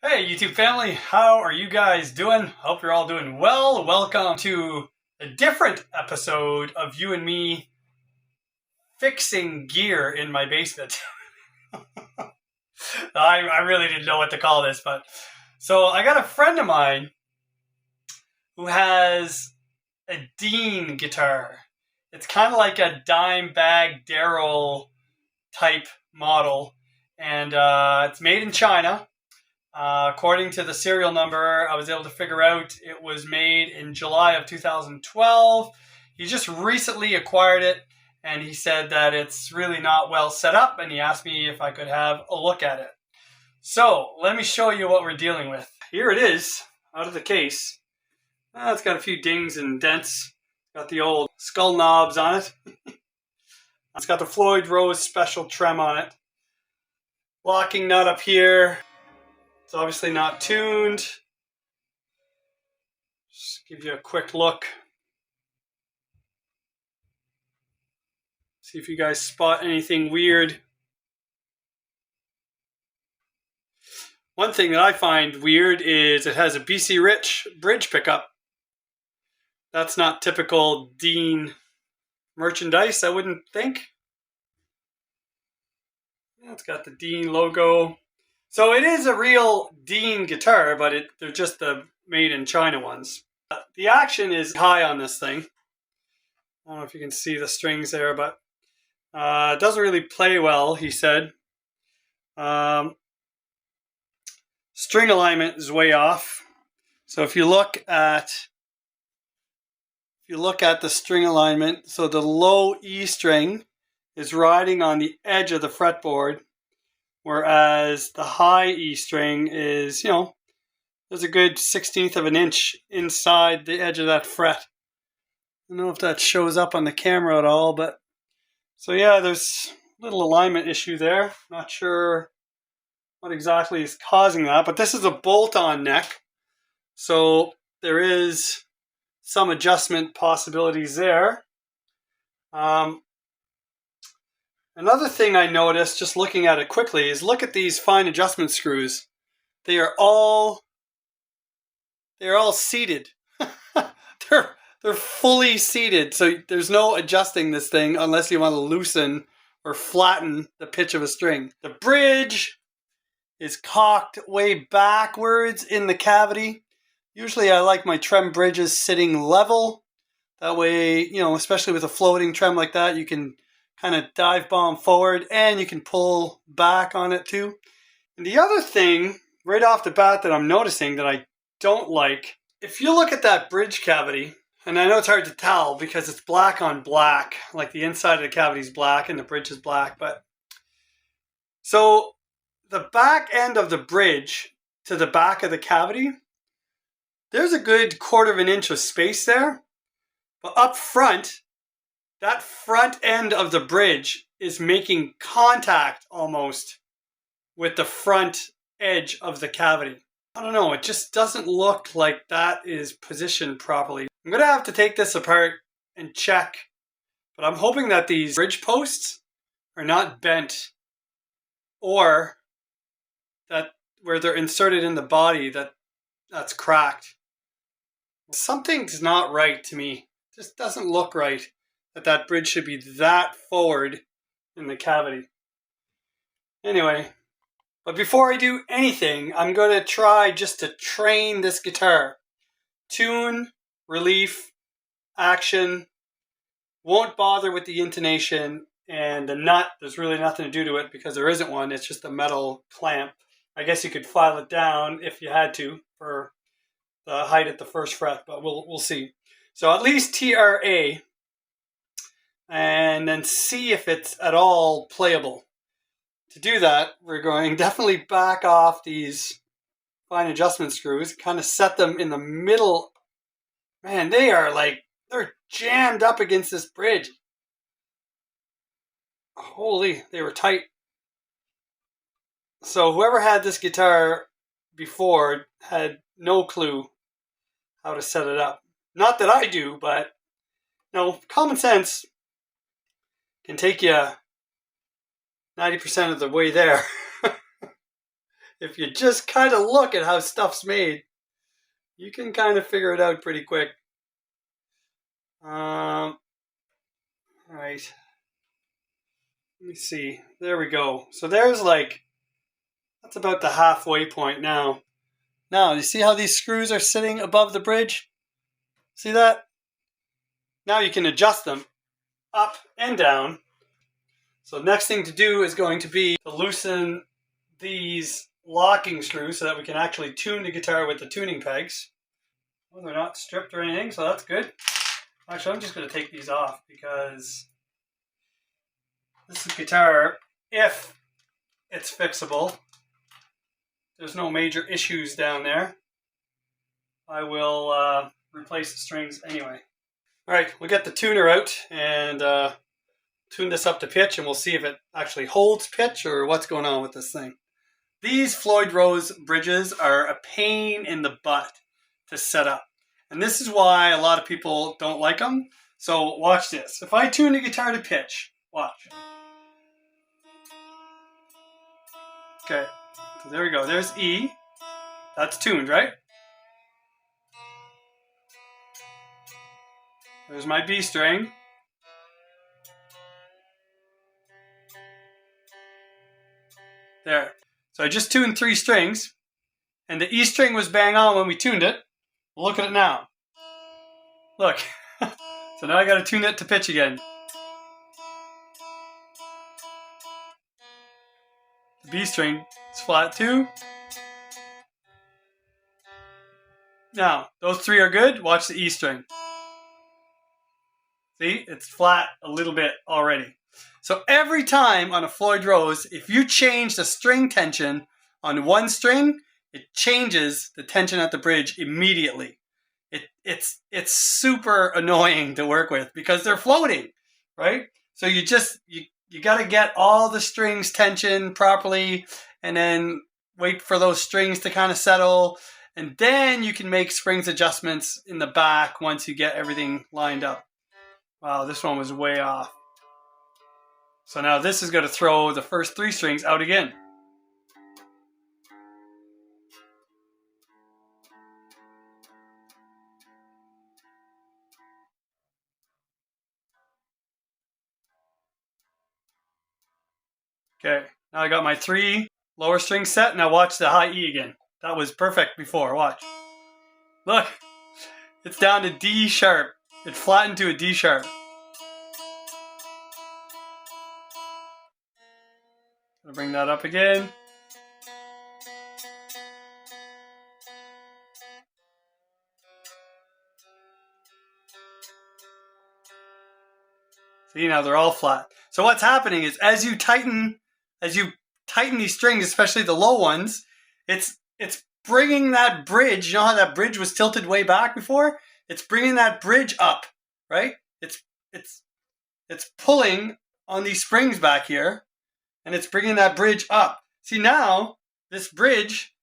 Hey YouTube family, how are you guys doing? Hope you're all doing well. Welcome to a different episode of you and me fixing gear in my basement. I really didn't know what to call this, but so I got a friend of mine who has a Dean guitar. It's kind of like a Dimebag Darrell type model, and it's made in China. According to the serial number, I was able to figure out it was made in July of 2012. He just recently acquired it, and he said that it's really not well set up, and he asked me if I could have a look at it. So, let me show you what we're dealing with. Here it is, out of the case. It's got a few dings and dents. Got the old skull knobs on it. It's got the Floyd Rose special trem on it. Locking nut up here. It's obviously not tuned. Just give you a quick look. See if you guys spot anything weird. One thing that I find weird is it has a BC Rich bridge pickup. That's not typical Dean merchandise, I wouldn't think. It's got the Dean logo. So it is a real Dean guitar, but they're just the made in China ones. The action is high on this thing. I don't know if you can see the strings there, but it doesn't really play well, he said. String alignment is way off. So if you look at the string alignment, so the low E string is riding on the edge of the fretboard, whereas the high E string is, there's a good 1/16 of an inch inside the edge of that fret. I don't know if that shows up on the camera at all, but so yeah, there's a little alignment issue there. Not sure what exactly is causing that, but this is a bolt-on neck, so there is some adjustment possibilities there. Another thing I noticed, just looking at it quickly, is look at these fine adjustment screws. They're all seated. they're fully seated, so there's no adjusting this thing unless you want to loosen or flatten the pitch of a string. The bridge is cocked way backwards in the cavity. Usually I like my trem bridges sitting level. That way, especially with a floating trem like that, you can kind of dive bomb forward and you can pull back on it too. And the other thing right off the bat that I'm noticing that I don't like, if you look at that bridge cavity, and I know it's hard to tell because it's black on black, like the inside of the cavity is black and the bridge is black, but so the back end of the bridge to the back of the cavity, there's a good 1/4 of an inch of space there, but up front, that front end of the bridge is making contact almost with the front edge of the cavity. I don't know, it just doesn't look like that is positioned properly. I'm going to have to take this apart and check, but I'm hoping that these bridge posts are not bent, or that where they're inserted in the body that's cracked. Something's not right to me. It just doesn't look right that bridge should be that forward in the cavity. Anyway, but before I do anything, I'm going to try just to train this guitar. Tune, relief, action, won't bother with the intonation, and the nut, there's really nothing to do to it because there isn't one, it's just a metal clamp. I guess you could file it down if you had to for the height at the first fret, but we'll see. So at least TRA, and then see if it's at all playable. To do that, we're going definitely back off these fine adjustment screws, kind of set them in the middle. Man, they're jammed up against this bridge. Holy, they were tight. So whoever had this guitar before had no clue how to set it up. Not that I do, but common sense can take you 90% of the way there. if you just kind of look at how stuff's made, you can kind of figure it out pretty quick. All right. Let me see. There we go. So there's like, that's about the halfway point now. Now, you see how these screws are sitting above the bridge? See that? Now you can adjust them up and down. So the next thing to do is going to be to loosen these locking screws so that we can actually tune the guitar with the tuning pegs. Well, they're not stripped or anything, so that's good. Actually, I'm just going to take these off because this is guitar, if it's fixable, there's no major issues down there, I will replace the strings anyway. Alright, we'll get the tuner out and tune this up to pitch, and we'll see if it actually holds pitch or what's going on with this thing. These Floyd Rose bridges are a pain in the butt to set up. And this is why a lot of people don't like them. So watch this. If I tune the guitar to pitch, watch. Okay, so there we go. There's E. That's tuned, right? There's my B string. There. So I just tuned 3 strings, and the E string was bang on when we tuned it. Look at it now. Look. So now I got to tune it to pitch again. The B string is flat too. Now, those 3 are good. Watch the E string. See, it's flat a little bit already. So every time on a Floyd Rose, if you change the string tension on one string, it changes the tension at the bridge immediately. It's super annoying to work with because they're floating, right? So you got to get all the strings tensioned properly and then wait for those strings to kind of settle. And then you can make strings adjustments in the back once you get everything lined up. Wow, this one was way off. So now this is going to throw the first 3 strings out again. Okay, now I got my 3 lower strings set. Now watch the high E again. That was perfect before, watch. Look, it's down to D sharp. It flattened to a D sharp. I'll bring that up again. See, now they're all flat. So what's happening is as you tighten these strings, especially the low ones, it's bringing that bridge. You know how that bridge was tilted way back before? It's bringing that bridge up, right? It's pulling on these springs back here, and it's bringing that bridge up. See, now this bridge,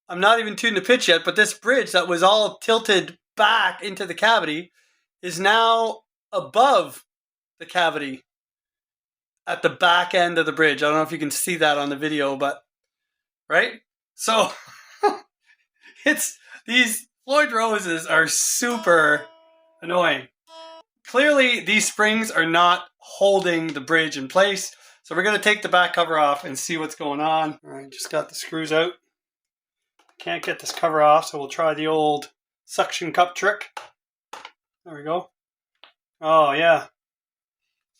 I'm not even tuned to pitch yet, but this bridge that was all tilted back into the cavity is now above the cavity at the back end of the bridge. I don't know if you can see that on the video, but right? So these Floyd Roses are super annoying. Clearly, these springs are not holding the bridge in place. So we're going to take the back cover off and see what's going on. All right, just got the screws out. Can't get this cover off, so we'll try the old suction cup trick. There we go. Oh, yeah.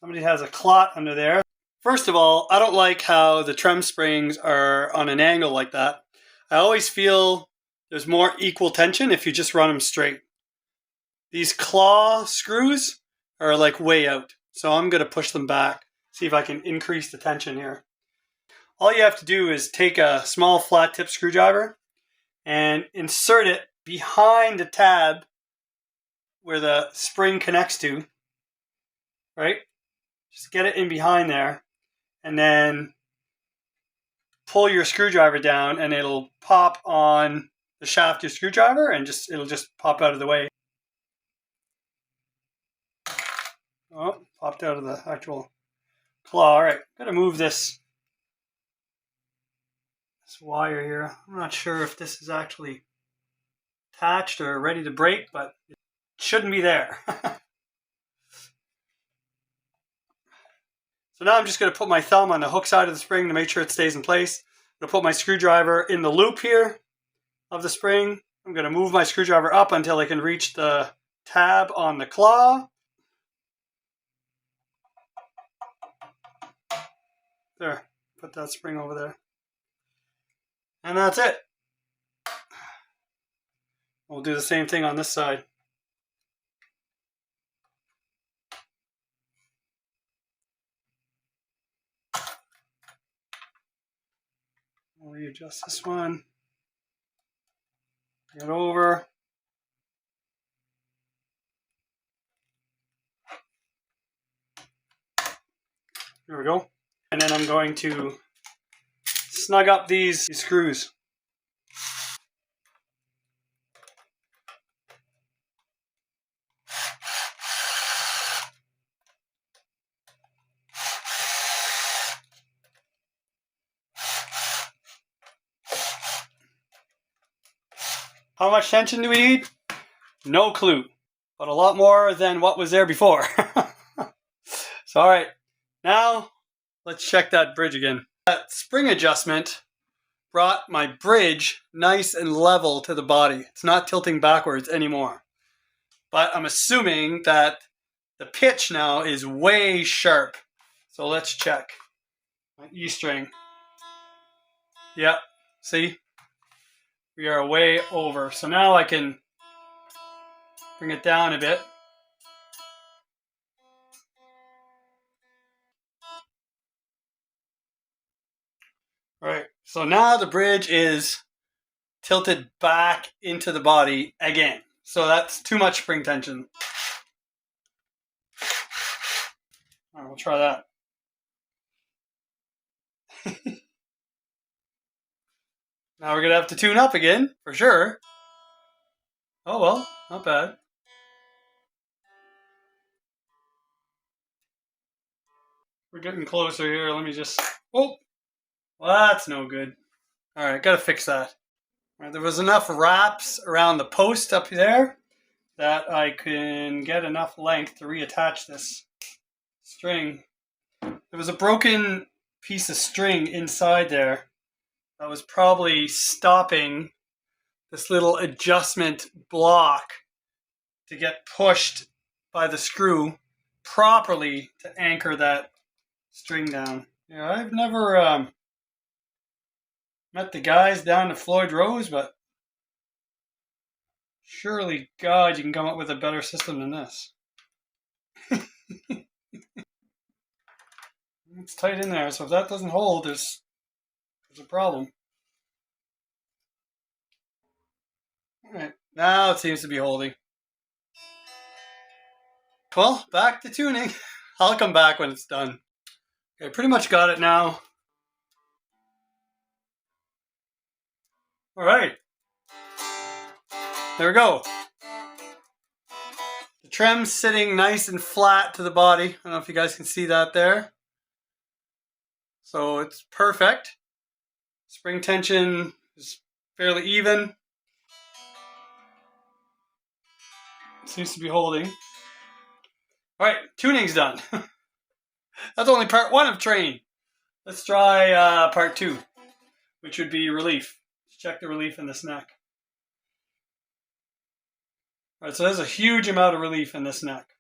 Somebody has a clot under there. First of all, I don't like how the trem springs are on an angle like that. I always feel there's more equal tension if you just run them straight. These claw screws are like way out. So I'm going to push them back, see if I can increase the tension here. All you have to do is take a small flat tip screwdriver and insert it behind the tab where the spring connects to, right? Just get it in behind there and then pull your screwdriver down and it'll pop on the shaft of your screwdriver and it'll just pop out of the way. Oh, popped out of the actual claw. All right, gotta move this this wire here. I'm not sure if this is actually attached or ready to break, but it shouldn't be there. So now I'm just going to put my thumb on the hook side of the spring to make sure it stays in place. I'm going to put my screwdriver in the loop here of the spring. I'm going to move my screwdriver up until I can reach the tab on the claw. There, put that spring over there. And that's it. We'll do the same thing on this side. We'll readjust this one. Bring it over. There we go. And then I'm going to snug up these screws. How much tension do we need? No clue, but a lot more than what was there before. So, all right, now let's check that bridge again. That spring adjustment brought my bridge nice and level to the body. It's not tilting backwards anymore. But I'm assuming that the pitch now is way sharp. So let's check. My E string. Yep, see? We are way over. So now I can bring it down a bit. All right, so now the bridge is tilted back into the body again. So that's too much spring tension. All right, we'll try that. Now we're going to have to tune up again, for sure. Oh well, not bad. We're getting closer here. Let me just... Oh! Well, that's no good. Alright, gotta fix that. Right, there was enough wraps around the post up there that I can get enough length to reattach this string. There was a broken piece of string inside there that was probably stopping this little adjustment block to get pushed by the screw properly to anchor that string down. Yeah, I've never met the guys down at Floyd Rose, but surely, God, you can come up with a better system than this. It's tight in there, so if that doesn't hold, there's a problem. Alright, now it seems to be holding. Well, back to tuning. I'll come back when it's done. Okay, pretty much got it now. Alright. There we go. The trim's sitting nice and flat to the body. I don't know if you guys can see that there. So it's perfect. Spring tension is fairly even. It seems to be holding. Alright, tuning's done. That's only part one of train. Let's try part two, which would be relief. Let's check the relief in this neck. Alright, so there's a huge amount of relief in this neck,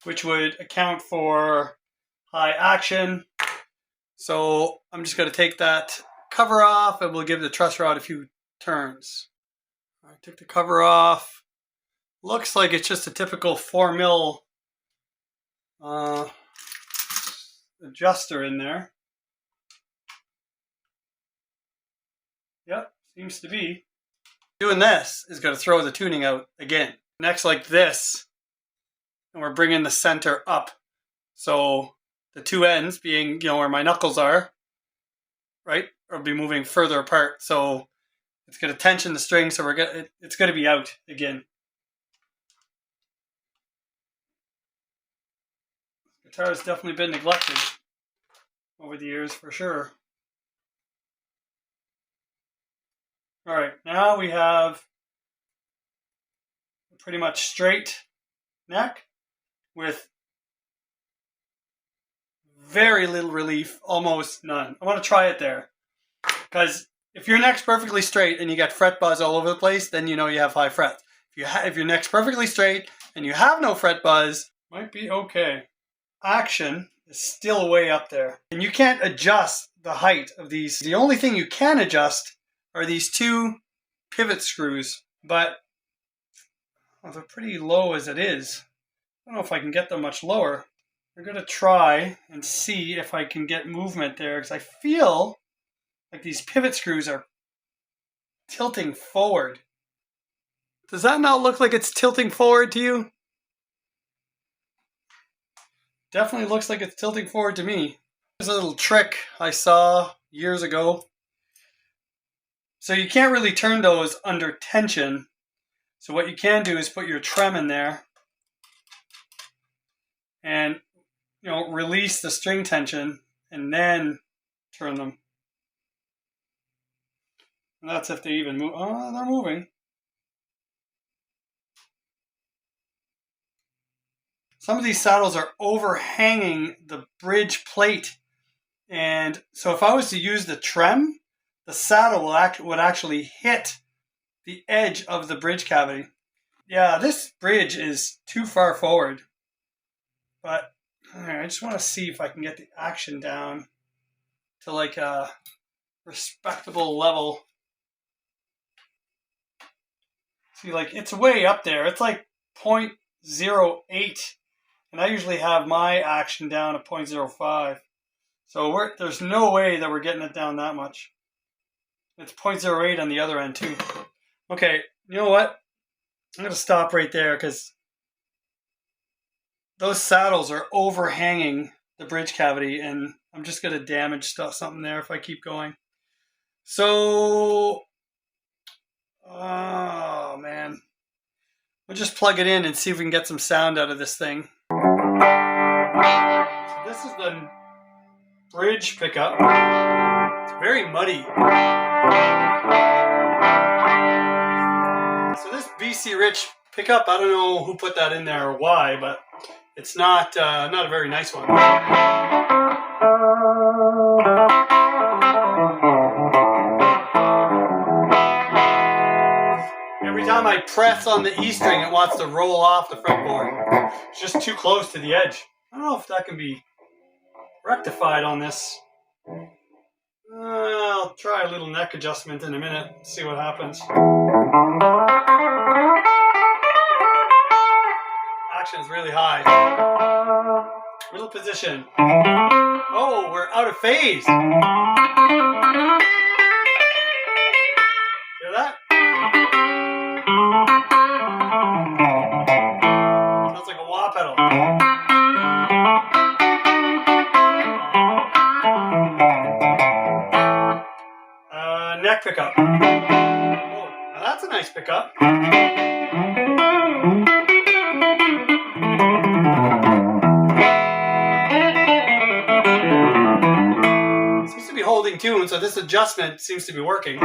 which would account for high action. So I'm just going to take that cover off and we'll give the truss rod a few turns. I took the cover off. Looks like it's just a typical 4mm adjuster in there. Yep, seems to be. Doing this is going to throw the tuning out again. Next, like this, and we're bringing the center up. So the two ends being, where my knuckles are, right, will be moving further apart. So it's going to tension the string, so it's going to be out again. This guitar has definitely been neglected over the years, for sure. All right, now we have a pretty much straight neck with very little relief, almost none. I want to try it there, because if your neck's perfectly straight and you get fret buzz all over the place, then you know you have high frets. If your neck's perfectly straight and you have no fret buzz, might be okay. Action is still way up there, and you can't adjust the height of these. The only thing you can adjust are these two pivot screws, but they're pretty low as it is. I don't know if I can get them much lower. I'm going to try and see if I can get movement there, because I feel like these pivot screws are tilting forward. Does that not look like it's tilting forward to you? Definitely looks like it's tilting forward to me. There's a little trick I saw years ago. So you can't really turn those under tension. So what you can do is put your trem in there and release the string tension and then turn them. And that's if they even move. Oh, they're moving. Some of these saddles are overhanging the bridge plate. And so if I was to use the trem, the saddle would actually hit the edge of the bridge cavity. Yeah, this bridge is too far forward. But I just want to see if I can get the action down to like a respectable level. See, like it's way up there. It's like 0.08. And I usually have my action down at 0.05. So there's no way that we're getting it down that much. It's 0.08 on the other end too. Okay, you know what? I'm going to stop right there because those saddles are overhanging the bridge cavity and I'm just going to damage something there if I keep going. So, oh man. We'll just plug it in and see if we can get some sound out of this thing. So this is the bridge pickup. It's very muddy. So this BC Rich pickup, I don't know who put that in there or why, but it's not a very nice one. Every time I press on the E string, it wants to roll off the fretboard. It's just too close to the edge. I don't know if that can be rectified on this. I'll try a little neck adjustment in a minute, see what happens. Action is really high. Middle position. Oh, we're out of phase. Hear that? Sounds like a wah pedal. Neck pickup. Oh, now that's a nice pickup. Seems to be holding tune, so this adjustment seems to be working.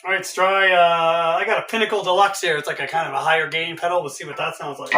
Alright, let's try, I got a Pinnacle Deluxe here. It's like a kind of a higher gain pedal. We'll see what that sounds like.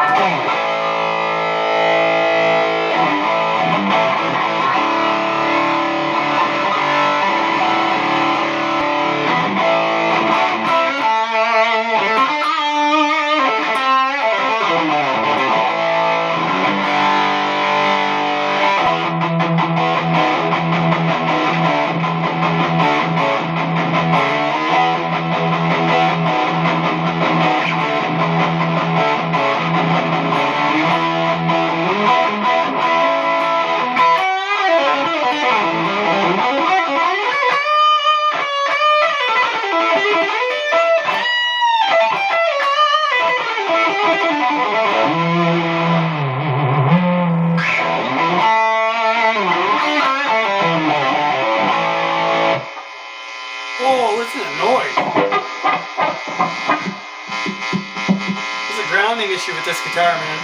timing issue with this guitar, man.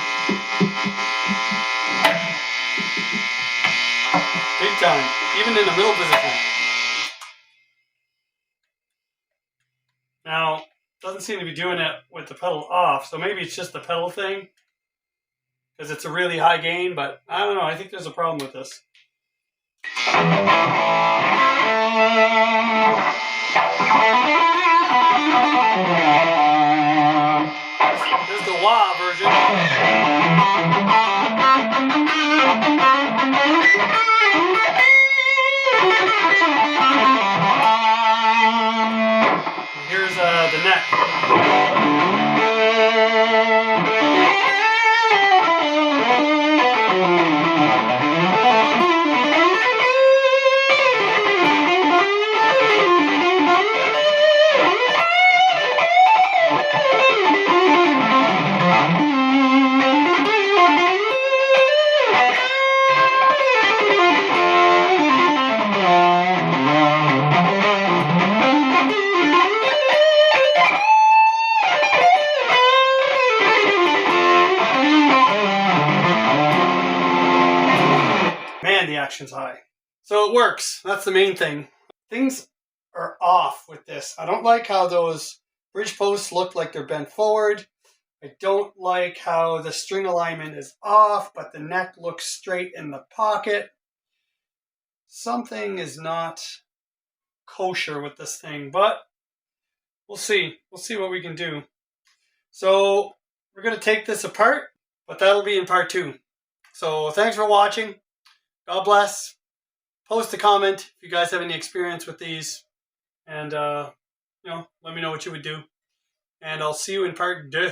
Big time. Even in the middle position. Now, doesn't seem to be doing it with the pedal off, so maybe it's just the pedal thing. Because it's a really high gain, but I don't know. I think there's a problem with this. There's the wah version. Here's the neck. Man, the action's high. So it works. That's the main thing. Things are off with this. I don't like how those bridge posts look like they're bent forward. I don't like how the string alignment is off, but the neck looks straight in the pocket. Something is not kosher with this thing, but we'll see. We'll see what we can do. So we're going to take this apart, but that'll be in part 2. So thanks for watching. God bless. Post a comment if you guys have any experience with these. And, let me know what you would do. And I'll see you in part 2.